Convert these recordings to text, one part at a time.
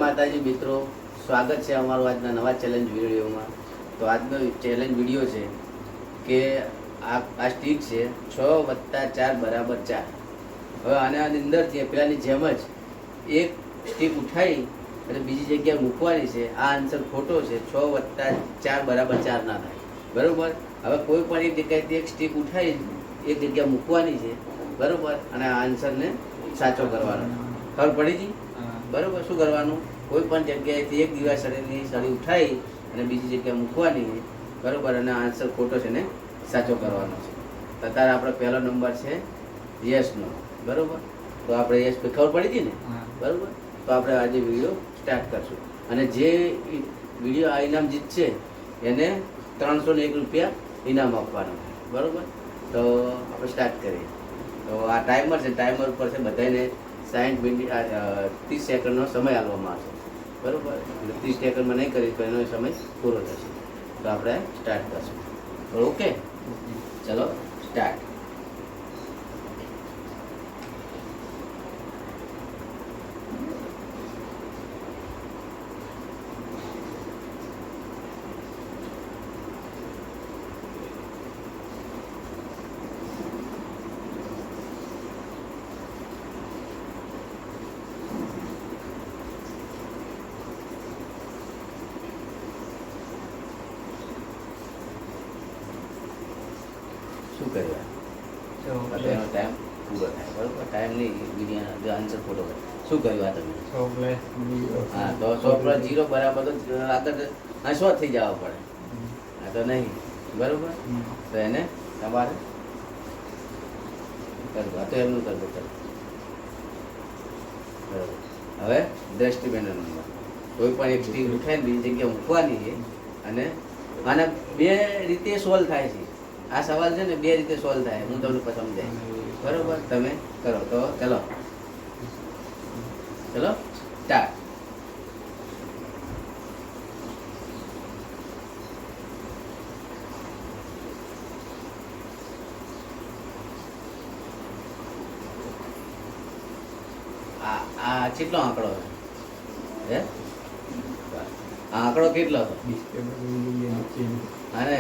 માતાજી મિત્રો, સ્વાગત છે અમારું આજના નવા ચેલેન્જ વિડીયોમાં. તો આજનો ચેલેન્જ વિડીયો છે કે આ સ્ટીક છે 6 + 4 = 4. હવે આના અંદરથી પેલાની જેમ જ એક સ્ટીક ઉઠાવી અને બીજી જગ્યાએ મૂકવાની છે. આ આન્સર ખોટો છે. 6 + 4 = 4 ના થાય, બરોબર. હવે કોઈ પણ એક જગ્યાએથી એક સ્ટીક ઉઠાવી એક જગ્યા મૂકવાની છે, બરોબર, અને આ આન્સરને સાચો કરવાનો. ખબર પડી ગઈ? બરોબર. શું કરવાનું? કોઈ પણ જગ્યાએથી એક દિવાસળીની સળી ઉઠાવી અને બીજી જગ્યાએ મૂકવાની છે, બરોબર, અને આન્સર ખોટો છે ને સાચો કરવાનો છે. અત્યારે આપણો પહેલો નંબર છે યસનો, બરોબર. તો આપણે યસ ખબર પડી હતી ને, બરોબર. તો આપણે આજે વિડીયો સ્ટાર્ટ કરશું અને જે વિડીયો આ ઇનામ જીતશે એને 301 રૂપિયા ઇનામ આપવાનો, બરોબર. તો આપણે સ્ટાર્ટ કરીએ. તો આ ટાઈમર છે, ટાઈમર ઉપર છે બધાને 60 મિનિટ 30 સેકન્ડનો સમય આપવામાં આવશે, બરોબર. એટલે 30 સેકન્ડમાં નહીં કરીશ તો એનો સમય પૂરો થશે. તો આપણે સ્ટાર્ટ કરશું. ઓકે, ચલો સ્ટાર્ટ. શું કર્યું? એનો ટાઈમ પૂરો થાય, બરોબર. ટાઈમની વિડીયો આન્સર પૂરો થાય. શું કર્યું આ તમે? હા, તો 100 + 0 બરાબર તો આગળ 100 થઈ જવા પડે. આ તો નહીં, બરોબર. તો એને તમારે કરવું. આ તો એમનું કરવું. ચાલો, બરોબર. હવે દ્રષ્ટિબેનનો નંબર. કોઈ પણ એક સ્ટીક ઉઠાવીને બીજી જગ્યાએ મૂકવાની છે અને આને બે રીતે સોલ્વ થાય છે. આ સવાલ છે ને બે રીતે સોલ્વ થાય. હું તમને પછી સમજાય, બરોબર. તમે કરો. તો ચલો ચલો સ્ટાર્ટ. આ કેટલો આંકડો હે? આ આંકડો કેટલો હતો? અરે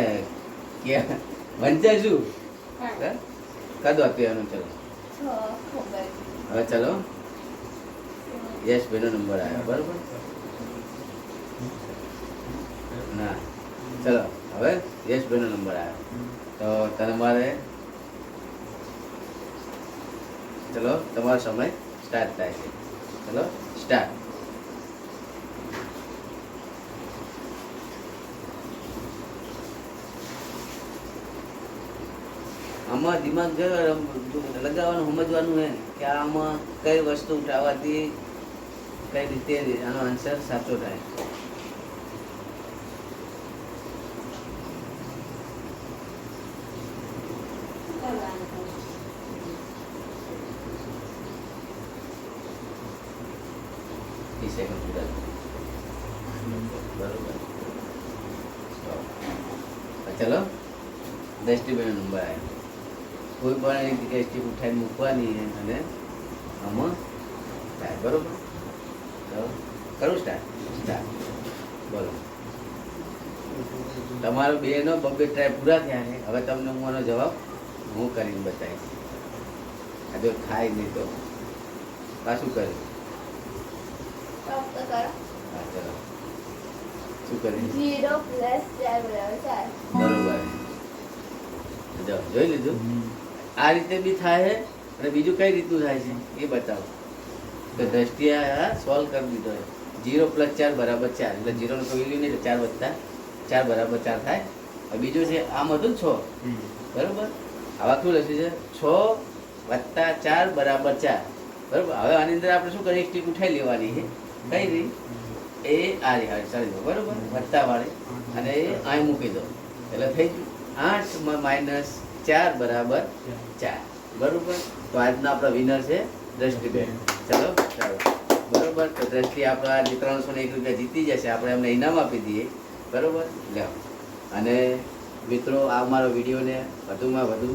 કે વંચાય શું કદો હતું એનું? ચલો હવે ચલો યશ ભાઈનો નંબર આવ્યો, બરોબર. ના, ચલો હવે યશ ભાઈનો નંબર આવ્યો. તો તમારે ચલો તમારો સમય સ્ટાર્ટ થાય છે. ચલો સ્ટાર્ટ. આમાં દિમાગ લગાવવાનું, સમજવાનું હે કે આમાં કઈ વસ્તુ ઉઠાવવાથી કઈ રીતે આનો આન્સર સાચો થાય. બરોબર. ચલો દ્રષ્ટિબેનનો નંબર આવ્યો. કોઈ પણ એક જગ્યાએ સ્ટીક ઉઠાવીને મૂકવાની અને આમાં થાય, બરોબર. તો કરું સ્ટાર્ટ. સ્ટાર્ટ. બોલો. તમારો બેનો બબ્બે ટ્રાય પૂરા થયા છે. હવે તમને હું આનો જવાબ હું કરીને બતાવીશ. આ જો થાય નહીં તો પાછું કર્યું. હા, ચલો શું કર્યું? 0 + 4 = 4. બરોબર. જો જોઈ લીધું? આ રીતે બી થાય છે અને બીજું કઈ રીતનું થાય છે એ બતાવો. તો દ્રષ્ટિએ સોલ્વ કરી દીધો. 0 + 4 = 4. એટલે 0 નો કોઈ વેલ્યુ નહીં, 4 + 4 = 4 થાય. હવે બીજું છે આમ હતું 6, બરોબર. આવા શું લખ્યું છે? 6 + 4 = 4, બરોબર. હવે આની અંદર આપણે શું કરીએ? એક સ્ટીક ઉઠાઈ લેવાની છે. કઈ રહી? એ આ રહી, સળી દો, બરોબર, વત્તા વાળી, અને એ અહીં મૂકી દો. એટલે થઈ ગયું 8 - 4 = 4, બરોબર. તો આજના આપણા વિનર છે દ્રષ્ટિબેન. ચલો ચાલો, બરોબર. તો દ્રષ્ટિ આપણા આજે 301 રૂપિયા જીતી જશે. આપણે એમને ઇનામ આપી દઈએ, બરોબર. લ્યો. અને મિત્રો, આ અમારો વિડીયોને વધુમાં વધુ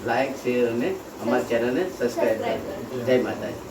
લાઈક, શેર અને અમારી ચેનલને સબસ્ક્રાઈબ કરો. જય માતાજી.